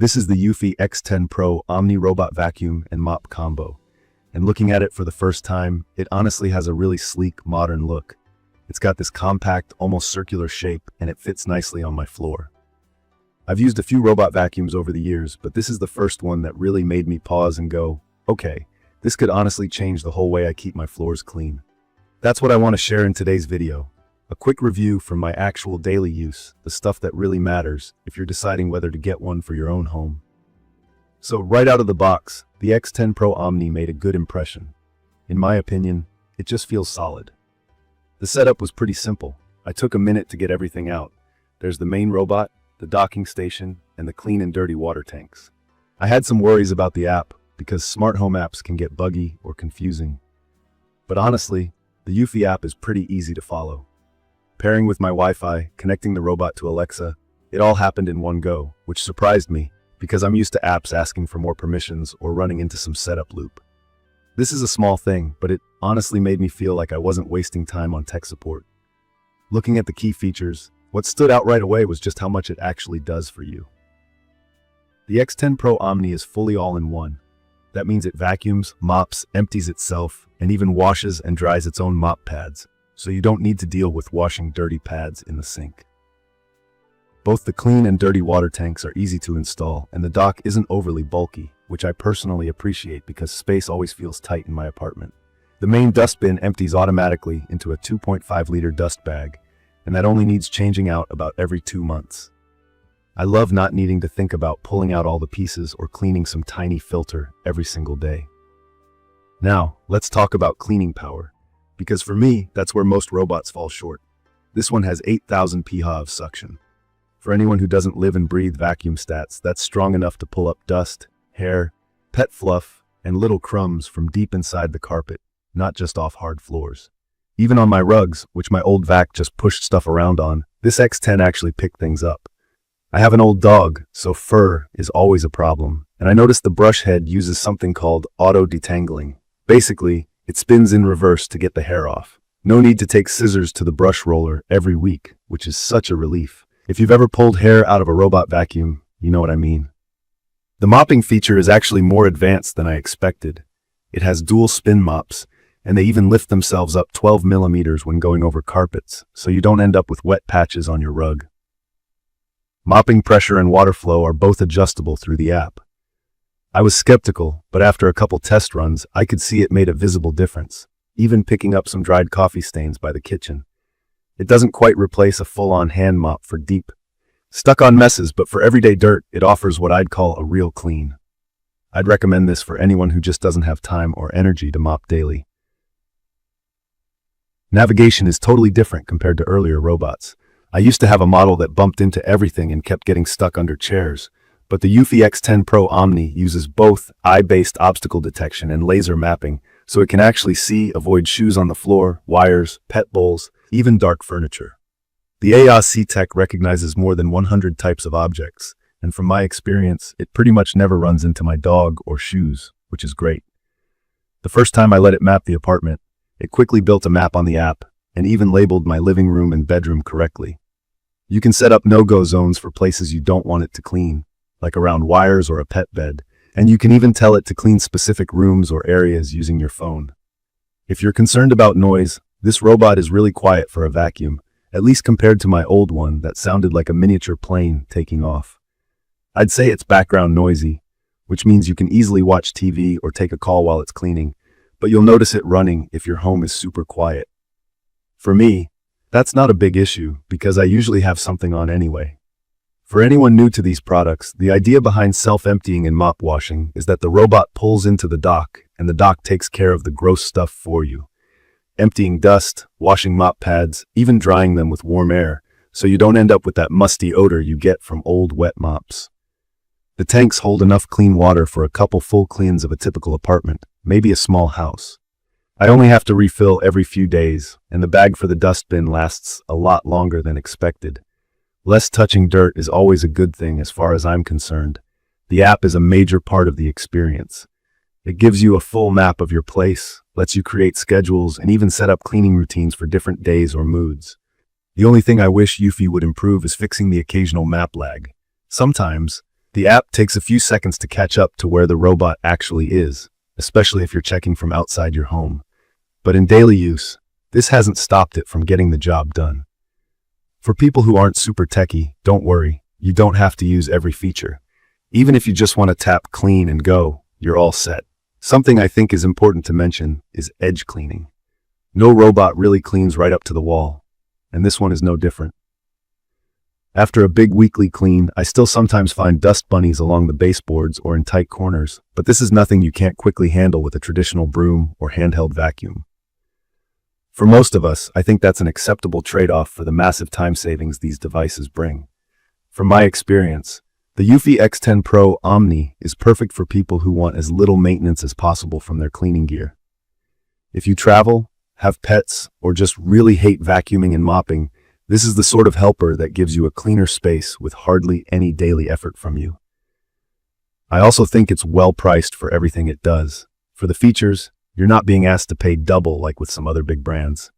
This is the eufy X10 Pro Omni robot vacuum and mop combo. And looking at it for the first time, it honestly has a really sleek, modern look. It's got this compact, almost circular shape, and it fits nicely on my floor. I've used a few robot vacuums over the years, but this is the first one that really made me pause and go, okay, this could honestly change the whole way I keep my floors clean. That's what I want to share in today's video. A quick review from my actual daily use, the stuff that really matters if you're deciding whether to get one for your own home. So right out of the box, the X10 Pro Omni made a good impression. In my opinion, it just feels solid. The setup was pretty simple. I took a minute to get everything out. There's the main robot, the docking station, and the clean and dirty water tanks. I had some worries about the app because smart home apps can get buggy or confusing. But honestly, the eufy app is pretty easy to follow. Pairing with my Wi-Fi, connecting the robot to Alexa, it all happened in one go, which surprised me because I'm used to apps asking for more permissions or running into some setup loop. This is a small thing, but it honestly made me feel like I wasn't wasting time on tech support. Looking at the key features, what stood out right away was just how much it actually does for you. The X10 Pro Omni is fully all-in-one. That means it vacuums, mops, empties itself, and even washes and dries its own mop pads, so you don't need to deal with washing dirty pads in the sink. Both the clean and dirty water tanks are easy to install, and the dock isn't overly bulky, which I personally appreciate because space always feels tight in my apartment. The main dustbin empties automatically into a 2.5-liter dust bag, and that only needs changing out about every 2 months. I love not needing to think about pulling out all the pieces or cleaning some tiny filter every single day. Now, let's talk about cleaning power, because for me, that's where most robots fall short. This one has 8,000 pH of suction. For anyone who doesn't live and breathe vacuum stats, that's strong enough to pull up dust, hair, pet fluff, and little crumbs from deep inside the carpet, not just off hard floors. Even on my rugs, which my old vac just pushed stuff around on, this X10 actually picked things up. I have an old dog, so fur is always a problem, and I noticed the brush head uses something called auto detangling. Basically, it spins in reverse to get the hair off. No need to take scissors to the brush roller every week, which is such a relief. If you've ever pulled hair out of a robot vacuum, you know what I mean. The mopping feature is actually more advanced than I expected. It has dual spin mops, and they even lift themselves up 12 millimeters when going over carpets, so you don't end up with wet patches on your rug. Mopping pressure and water flow are both adjustable through the app. I was skeptical, but after a couple test runs, I could see it made a visible difference, even picking up some dried coffee stains by the kitchen. It doesn't quite replace a full-on hand mop for deep, stuck-on messes, but for everyday dirt, it offers what I'd call a real clean. I'd recommend this for anyone who just doesn't have time or energy to mop daily. Navigation is totally different compared to earlier robots. I used to have a model that bumped into everything and kept getting stuck under chairs, but the eufy X10 Pro Omni uses both eye-based obstacle detection and laser mapping, so it can actually see, avoid shoes on the floor, wires, pet bowls, even dark furniture. The AI tech recognizes more than 100 types of objects, and from my experience, it pretty much never runs into my dog or shoes, which is great. The first time I let it map the apartment, it quickly built a map on the app and even labeled my living room and bedroom correctly. You can set up no-go zones for places you don't want it to clean, like around wires or a pet bed, and you can even tell it to clean specific rooms or areas using your phone. If you're concerned about noise, this robot is really quiet for a vacuum, at least compared to my old one that sounded like a miniature plane taking off. I'd say it's background noisy, which means you can easily watch TV or take a call while it's cleaning, but you'll notice it running if your home is super quiet. For me, that's not a big issue because I usually have something on anyway. For anyone new to these products, the idea behind self-emptying and mop washing is that the robot pulls into the dock and the dock takes care of the gross stuff for you, emptying dust, washing mop pads, even drying them with warm air, so you don't end up with that musty odor you get from old wet mops. The tanks hold enough clean water for a couple full cleans of a typical apartment, maybe a small house. I only have to refill every few days, and the bag for the dustbin lasts a lot longer than expected. Less touching dirt is always a good thing as far as I'm concerned. The app is a major part of the experience. It gives you a full map of your place, lets you create schedules, and even set up cleaning routines for different days or moods. The only thing I wish eufy would improve is fixing the occasional map lag. Sometimes, The app takes a few seconds to catch up to where the robot actually is, especially if you're checking from outside your home. But in daily use, this hasn't stopped it from getting the job done. For people who aren't super techie, don't worry, you don't have to use every feature. Even if you just want to tap clean and go, you're all set. Something I think is important to mention is edge cleaning. No robot really cleans right up to the wall, and this one is no different. After a big weekly clean, I still sometimes find dust bunnies along the baseboards or in tight corners, but this is nothing you can't quickly handle with a traditional broom or handheld vacuum. For most of us, I think that's an acceptable trade-off for the massive time savings these devices bring. From my experience, the eufy X10 Pro Omni is perfect for people who want as little maintenance as possible from their cleaning gear. If you travel, have pets, or just really hate vacuuming and mopping, this is the sort of helper that gives you a cleaner space with hardly any daily effort from you. I also think it's well priced for everything it does. For the features, you're not being asked to pay double like with some other big brands.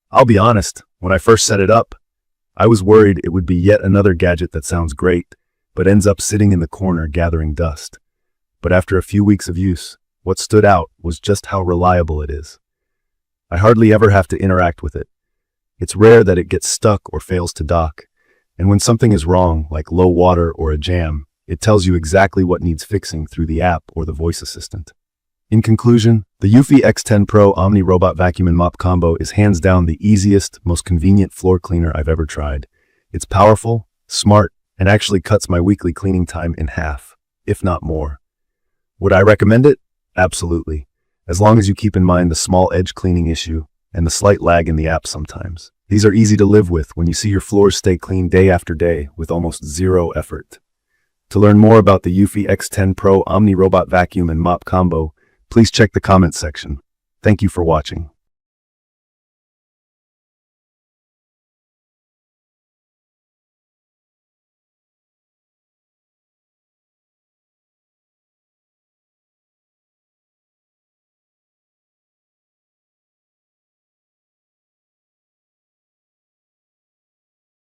I'll be honest, when I first set it up, I was worried it would be yet another gadget that sounds great, but ends up sitting in the corner gathering dust. But after a few weeks of use, what stood out was just how reliable it is. I hardly ever have to interact with it. It's rare that it gets stuck or fails to dock, and when something is wrong, like low water or a jam, it tells you exactly what needs fixing through the app or the voice assistant. In conclusion, the eufy X10 Pro Omni Robot Vacuum and Mop combo is hands down the easiest, most convenient floor cleaner I've ever tried. It's powerful, smart, and actually cuts my weekly cleaning time in half, if not more. Would I recommend it? Absolutely, as long as you keep in mind the small edge cleaning issue and the slight lag in the app sometimes. These are easy to live with when you see your floors stay clean day after day with almost zero effort. To learn more about the eufy X10 Pro Omni Robot Vacuum and Mop combo, please check the comments section. Thank you for watching.